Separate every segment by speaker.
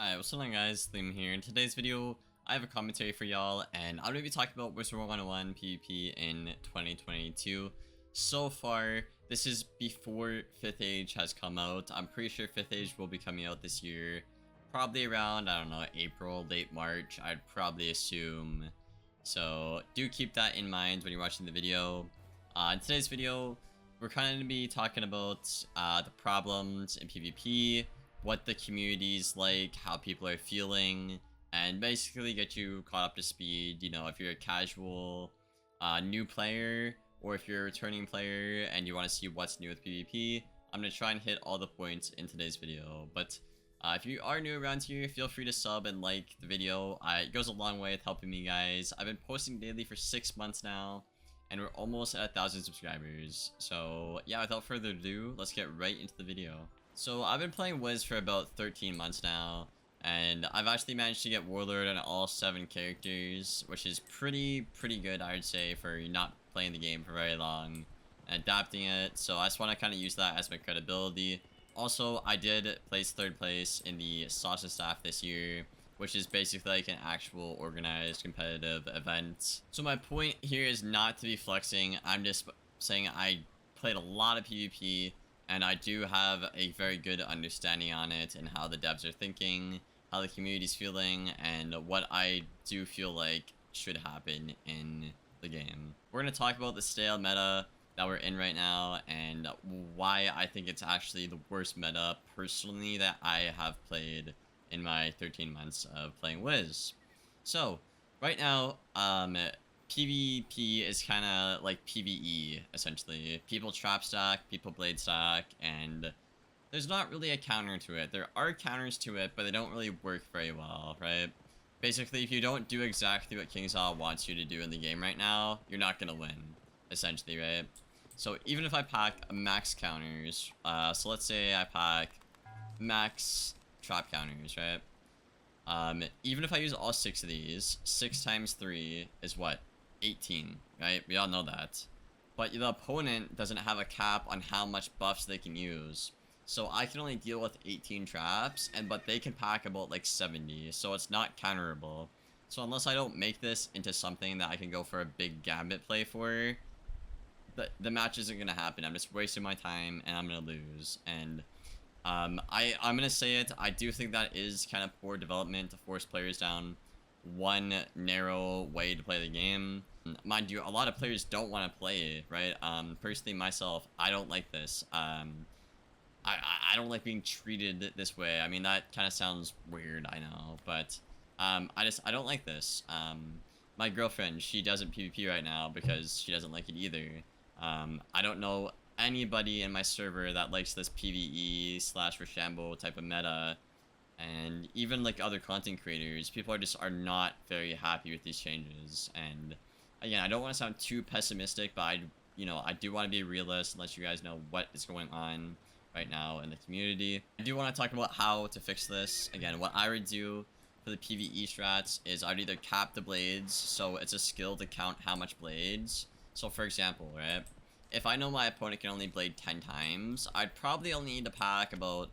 Speaker 1: Hi, what's going on guys, Liam here. In today's video, I have a commentary for y'all, and I'm going to be talking about Wizard101 PvP in 2022. So far, this is before 5th Age has come out. I'm pretty sure 5th Age will be coming out this year. Probably around, I don't know, April, late March, I'd probably assume. So, do keep that in mind when you're watching the video. In today's video, we're kind of going to be talking about the problems in PvP, what the community's like, how people are feeling, and basically get you caught up to speed. You know, if you're a casual new player, or if you're a returning player and you want to see what's new with PvP, I'm going to try and hit all the points in today's video. But if you are new around here, feel free to sub and like the video. It goes a long way with helping me, guys. I've been posting daily for 6 months now, and we're almost at 1,000 subscribers. So yeah, without further ado, let's get right into the video. So I've been playing Wiz for about 13 months now, and I've actually managed to get Warlord on all 7 characters, which is pretty good, I would say, for not playing the game for very long and adapting it. So I just want to kind of use that as my credibility. Also, I did place 3rd place in the Sausage Staff this year, which is basically like an actual organized competitive event. So my point here is not to be flexing, I'm just saying I played a lot of PvP, and I do have a very good understanding on it and how the devs are thinking, how the community's feeling, and what I do feel like should happen in the game. We're going to talk about the stale meta that we're in right now and why I think it's actually the worst meta personally that I have played in my 13 months of playing Wiz. So, right now, PvP is kind of like PvE, essentially. People trap stack, people blade stack, and there's not really a counter to it. There are counters to it, but they don't really work very well, right? Basically, if you don't do exactly what KingsIsle wants you to do in the game right now, you're not going to win, essentially, right? So even if I pack max counters, so let's say I pack max trap counters, right? Even if I use all 6 of these, 6 times 3 is what? 18, right? We all know that. But the opponent doesn't have a cap on how much buffs they can use. So I can only deal with 18 traps, but they can pack about like 70, so it's not counterable. So unless I don't make this into something that I can go for a big gambit play for, the match isn't going to happen. I'm just wasting my time, and I'm going to lose. And I'm going to say it, I do think that is kind of poor development to force players down one narrow way to play the game. Mind you, a lot of players don't want to play it, right? Personally, myself, I don't like this. I don't like being treated this way. I mean, that kind of sounds weird, I know, but I don't like this. My girlfriend, she doesn't PvP right now because she doesn't like it either. I don't know anybody in my server that likes this PvE / Rochambeau type of meta, and even like other content creators, people are not very happy with these changes. And again, I don't want to sound too pessimistic, but I do want to be a realist and let you guys know what is going on right now in the community. I do want to talk about how to fix this. Again, what I would do for the PvE strats is I'd either cap the blades, so it's a skill to count how much blades. So for example, right, if I know my opponent can only blade 10 times, I'd probably only need to pack about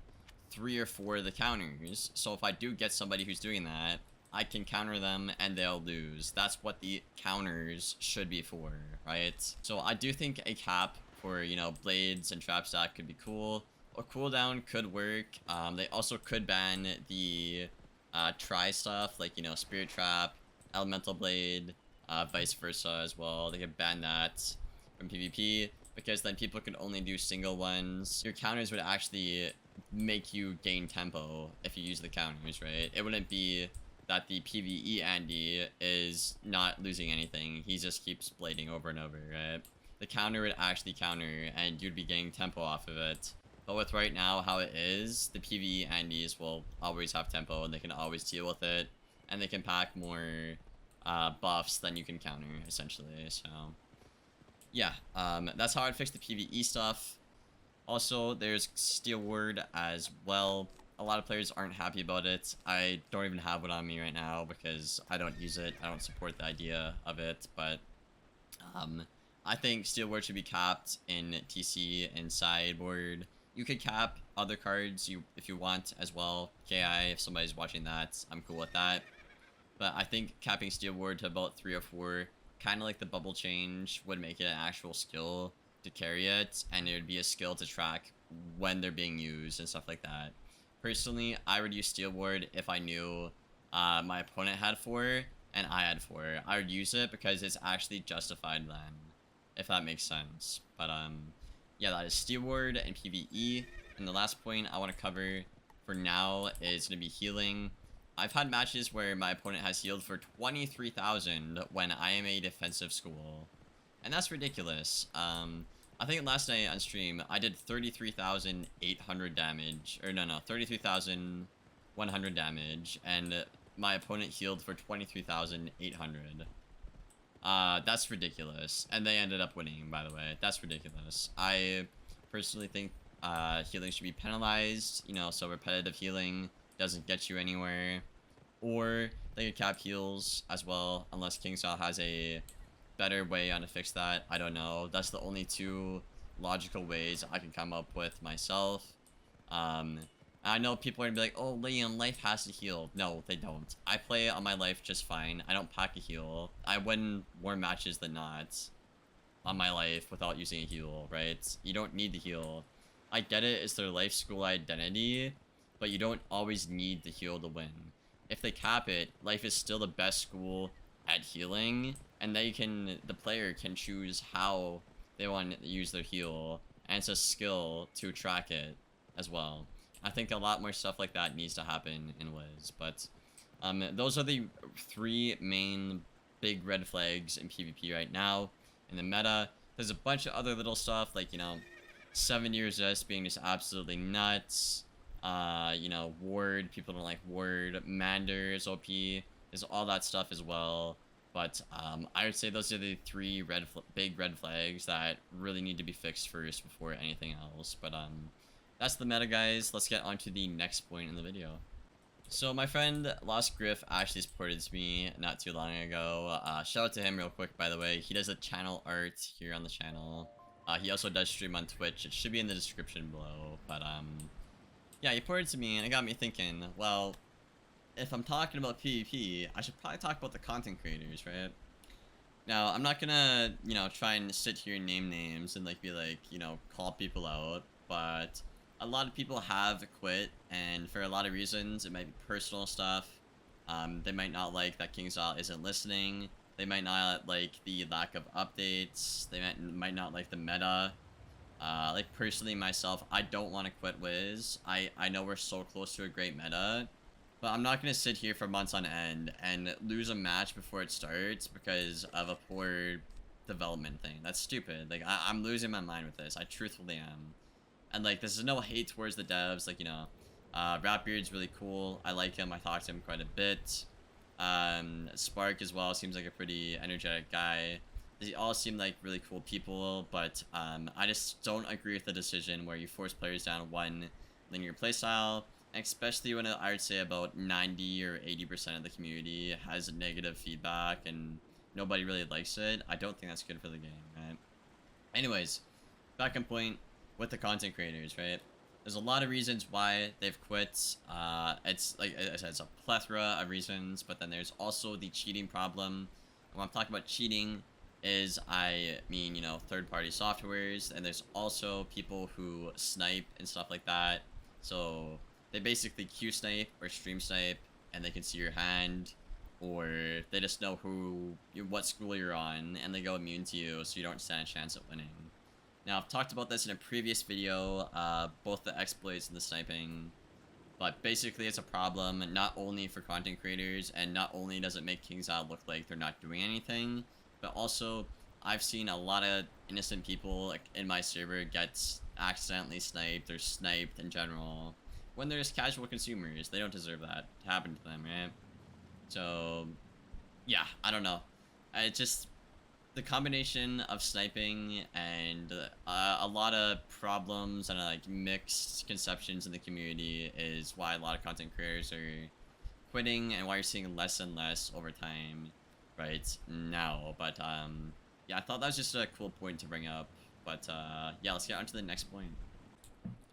Speaker 1: 3 or 4 of the counters. So if I do get somebody who's doing that, I can counter them and they'll lose. That's what the counters should be for, right? So I do think a cap for, you know, blades and trap stack could be cool. A cooldown could work. They also could ban the try stuff, like, you know, spirit trap, elemental blade, vice versa as well. They could ban that from PvP, because then people could only do single ones. Your counters would actually make you gain tempo if you use the counters, right? It wouldn't be that the PvE Andy is not losing anything. He just keeps blading over and over, right? The counter would actually counter, and you'd be getting tempo off of it. But with right now how it is, the PvE Andys will always have tempo, and they can always deal with it, and they can pack more buffs than you can counter, essentially. So yeah, that's how I'd fix the PvE stuff. Also, there's Steel Word as well. A lot of players aren't happy about it. I don't even have one on me right now because I don't use it. I don't support the idea of it, but I think Steel Word should be capped in TC and sideboard. You could cap other cards if you want as well. KI, if somebody's watching that, I'm cool with that. But I think capping Steel Ward to about 3 or 4, kind of like the bubble change, would make it an actual skill to carry it, and it would be a skill to track when they're being used and stuff like that. Personally, I would use Steel Ward if I knew my opponent had 4 and I had 4. I would use it because it's actually justified then, if that makes sense. But yeah, that is Steel Ward and PvE. And the last point I want to cover for now is going to be healing. I've had matches where my opponent has healed for 23,000 when I am a defensive school. And that's ridiculous. I think last night on stream, I did 33,800 damage. Or no, 33,100 damage. And my opponent healed for 23,800. That's ridiculous. And they ended up winning, by the way. That's ridiculous. I personally think healing should be penalized. You know, so repetitive healing doesn't get you anywhere. Or they could cap heals as well, unless KingStyle has a better way on to fix that. I don't know. That's the only 2 logical ways I can come up with myself. I know people are gonna be like, oh, Liam, life has to heal. No, they don't. I play on my life just fine. I don't pack a heal. I win more matches than not on my life without using a heal, right? You don't need the heal. I get it, it's their life school identity, but you don't always need the heal to win. If they cap it, life is still the best school at healing, and the player can choose how they want to use their heal, and it's a skill to track it as well. I think a lot more stuff like that needs to happen in Wiz, but those are the 3 main big red flags in PvP right now. In the meta, there's a bunch of other little stuff, like, you know, 7 years this being just absolutely nuts. You know, Ward, people don't like Ward. Mander is OP. There's all that stuff as well. But I would say those are the 3 big red flags that really need to be fixed first before anything else. But that's the meta, guys. Let's get on to the next point in the video. So my friend Lost Griff actually supported me not too long ago. Shout out to him real quick, by the way. He does a channel art here on the channel. He also does stream on Twitch. It should be in the description below. But yeah, he poured to me, and it got me thinking, well, if I'm talking about PvP, I should probably talk about the content creators, right? Now, I'm not gonna, you know, try and sit here and name names and, like, be like, you know, call people out, but a lot of people have quit, and for a lot of reasons. It might be personal stuff. They might not like that KingStyle isn't listening. They might not like the lack of updates. They might not like the meta. Like, personally, myself, I don't want to quit Wiz. I know we're so close to a great meta, but I'm not going to sit here for months on end and lose a match before it starts because of a poor development thing. That's stupid. Like, I'm losing my mind with this. I truthfully am. And, like, this is no hate towards the devs. Like, you know, Ratbeard's really cool. I like him. I talk to him quite a bit. Spark as well seems like a pretty energetic guy. They all seem like really cool people, but I just don't agree with the decision where you force players down one linear playstyle, especially when I would say about 90 or 80% of the community has negative feedback and nobody really likes it. I don't think that's good for the game, right? Anyways, back on point with the content creators, right? There's a lot of reasons why they've quit. It's like I said, it's a plethora of reasons, but then there's also the cheating problem. And when I'm talking about cheating, I mean, you know, third-party softwares, and there's also people who snipe and stuff like that. So they basically Q snipe or stream snipe, and they can see your hand, or they just know what school you're on, and they go immune to you, so you don't stand a chance at winning. Now, I've talked about this in a previous video, both the exploits and the sniping, but basically it's a problem not only for content creators, and not only does it make KingStyle look like they're not doing anything, but also I've seen a lot of innocent people, like, in my server get accidentally sniped or sniped in general when they're just casual consumers. They don't deserve that to happen to them, right? So yeah, I don't know. It just, the combination of sniping and a lot of problems and like mixed conceptions in the community is why a lot of content creators are quitting, and why you're seeing less and less over time right now. But yeah, I thought that was just a cool point to bring up. But yeah, let's get on to the next point.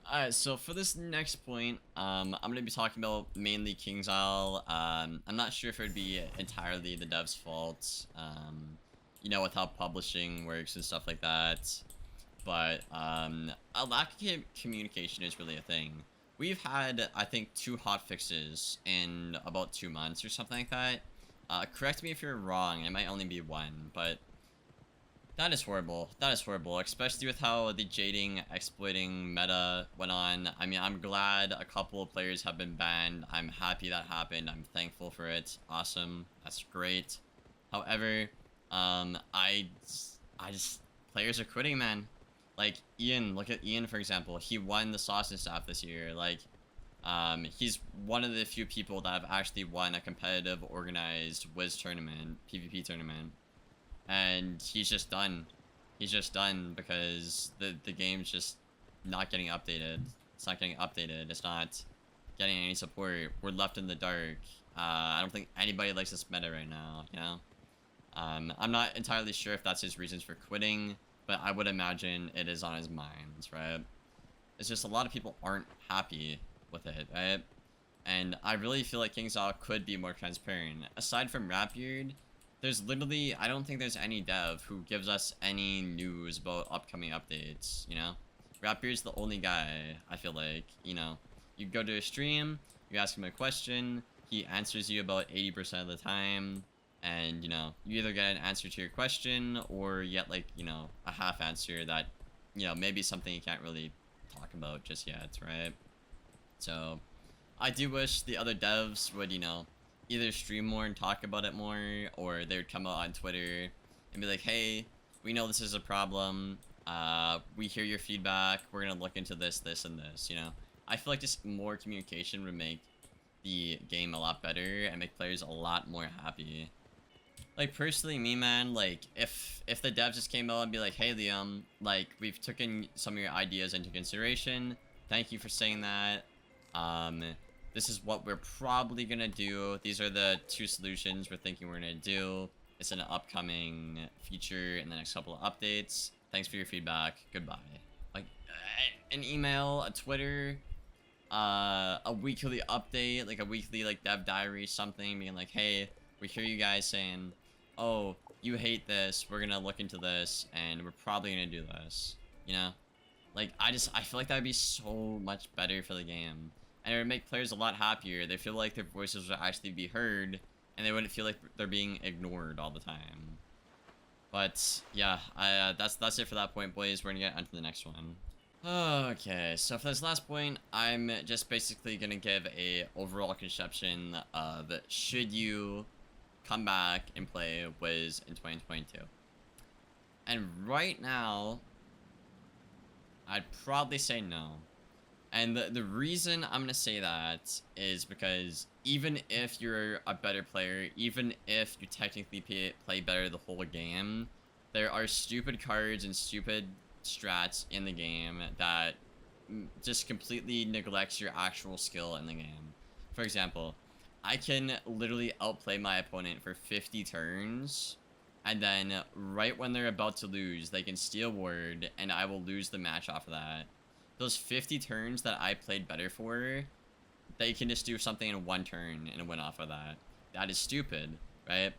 Speaker 1: Alright, so for this next point, I'm gonna be talking about mainly King's Isle. I'm not sure if it would be entirely the dev's fault, you know, with how publishing works and stuff like that. But, a lack of communication is really a thing. We've had, I think, 2 hotfixes in about 2 months or something like that. Correct me if you're wrong, it might only be 1, but that is horrible. That is horrible, especially with how the jading, exploiting meta went on. I mean, I'm glad a couple of players have been banned. I'm happy that happened. I'm thankful for it. Awesome. That's great. However, I just players are quitting, man. Like Ian, look at Ian for example. He won the Sausage Staff this year. Like, he's one of the few people that have actually won a competitive, organized Wiz tournament, PvP tournament. And he's just done. He's just done because the game's just not getting updated. It's not getting updated. It's not getting any support. We're left in the dark. I don't think anybody likes this meta right now, you know? I'm not entirely sure if that's his reasons for quitting, but I would imagine it is on his mind, right? It's just a lot of people aren't happy with it, right? And I really feel like King's Isle could be more transparent. Aside from Rapbeard, there's literally, I don't think there's any dev who gives us any news about upcoming updates, you know? Rapbeard's the only guy, I feel like, you know? You go to a stream, you ask him a question, he answers you about 80% of the time, and, you know, you either get an answer to your question, or you get, like, you know, a half answer that, you know, maybe something you can't really talk about just yet, right? So, I do wish the other devs would, you know, either stream more and talk about it more, or they would come out on Twitter and be like, hey, we know this is a problem, we hear your feedback, we're gonna look into this, this, and this, you know? I feel like just more communication would make the game a lot better and make players a lot more happy. Like, personally, me, man, like, if the devs just came out and be like, hey, Liam, like, we've taken some of your ideas into consideration, thank you for saying that, this is what we're probably gonna do. These are the 2 solutions we're thinking we're gonna do. It's an upcoming feature in the next couple of updates. Thanks for your feedback. Goodbye. Like, an email, a Twitter, a weekly update, like a weekly, like, dev diary, something, being like, hey, we hear you guys saying, oh, you hate this, we're gonna look into this, and we're probably gonna do this, you know? Like, I feel like that would be so much better for the game. And it would make players a lot happier. They feel like their voices would actually be heard, and they wouldn't feel like they're being ignored all the time. But yeah, that's it for that point, boys. We're gonna get onto the next one. Okay, so for this last point, I'm just basically gonna give a overall conception of should you come back and play Wiz in 2022. And right now, I'd probably say no. And the reason I'm going to say that is because even if you're a better player, even if you technically play better the whole game, there are stupid cards and stupid strats in the game that just completely neglects your actual skill in the game. For example, I can literally outplay my opponent for 50 turns, and then right when they're about to lose, they can steal ward, and I will lose the match off of that. Those 50 turns that I played better for, they can just do something in 1 turn and win off of that. That is stupid, right?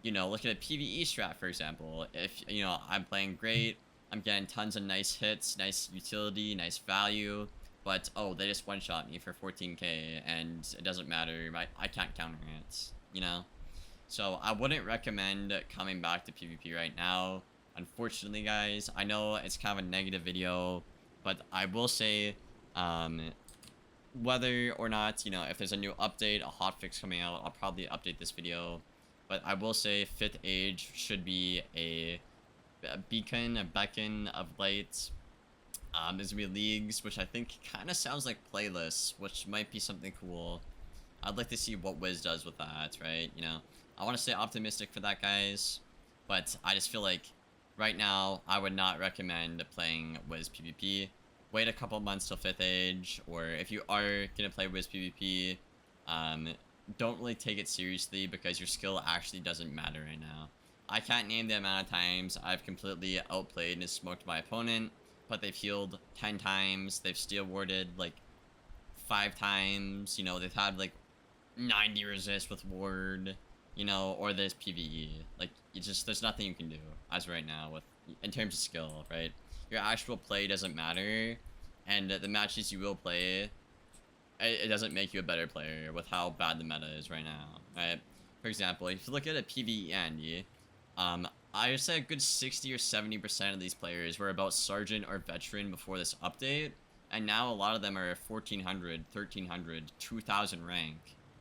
Speaker 1: You know, look at a PvE strat, for example. If, you know, I'm playing great, I'm getting tons of nice hits, nice utility, nice value, but, oh, they just one-shot me for 14k, and it doesn't matter, I can't counter it, you know? So, I wouldn't recommend coming back to PvP right now. Unfortunately, guys, I know it's kind of a negative video, but I will say, whether or not, you know, if there's a new update, a hotfix coming out, I'll probably update this video. But I will say 5th Age should be a beacon, a beacon of light. There's gonna be leagues, which I think kind of sounds like playlists, which might be something cool. I'd like to see what Wiz does with that, right? You know, I want to stay optimistic for that, guys, but I just feel like right now, I would not recommend playing Wiz PvP. Wait a couple months till 5th Age, or if you are gonna play Wiz PvP, don't really take it seriously because your skill actually doesn't matter right now. I can't name the amount of times I've completely outplayed and smoked my opponent, but they've healed 10 times. They've steel warded like 5 times. You know, they've had like 90 resist with ward, you know, or there's PvE. Like, you just, there's nothing you can do as right now with, in terms of skill, right? Your actual play doesn't matter, and the matches you will play, it doesn't make you a better player with how bad the meta is right now, right? For example, if you look at a PvE Andy, I would say a good 60 or 70% of these players were about Sergeant or Veteran before this update, and now a lot of them are 1400, 1300, 2000 rank,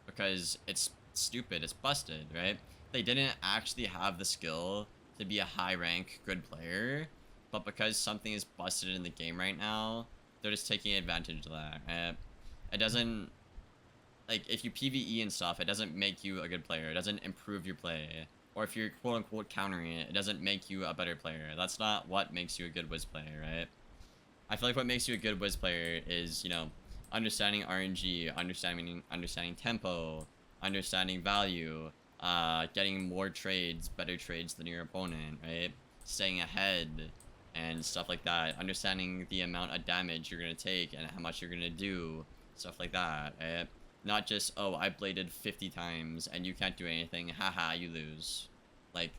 Speaker 1: because it's stupid, it's busted, right? They didn't actually have the skill to be a high rank good player, but because something is busted in the game right now, they're just taking advantage of that, right? It doesn't, like, if you PvE and stuff, it doesn't make you a good player, it doesn't improve your play, or if you're quote-unquote countering it, it doesn't make you a better player. That's not what makes you a good Wiz player, right? I feel like what makes you a good Wiz player is, you know, understanding RNG, understanding tempo, understanding value, getting more trades, better trades than your opponent, right? Staying ahead and stuff like that. Understanding the amount of damage you're gonna take and how much you're gonna do, stuff like that, right? Not just, oh, I bladed 50 times and you can't do anything, haha, you lose. Like,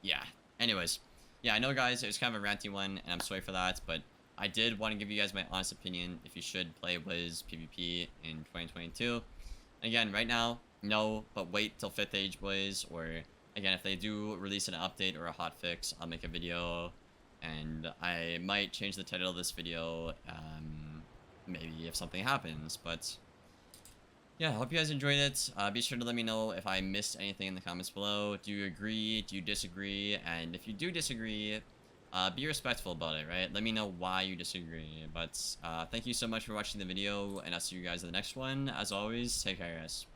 Speaker 1: yeah. Anyways, yeah, I know, guys, it was kind of a ranty one, and I'm sorry for that, but I did want to give you guys my honest opinion if you should play Wiz PvP in 2022. And again, right now, no, but wait till 5th Age Wiz, or again, if they do release an update or a hotfix, I'll make a video, and I might change the title of this video, maybe if something happens, but yeah, I hope you guys enjoyed it. Be sure to let me know if I missed anything in the comments below. Do you agree? Do you disagree? And if you do disagree, be respectful about it, right? Let me know why you disagree. But thank you so much for watching the video, and I'll see you guys in the next one. As always, take care, guys.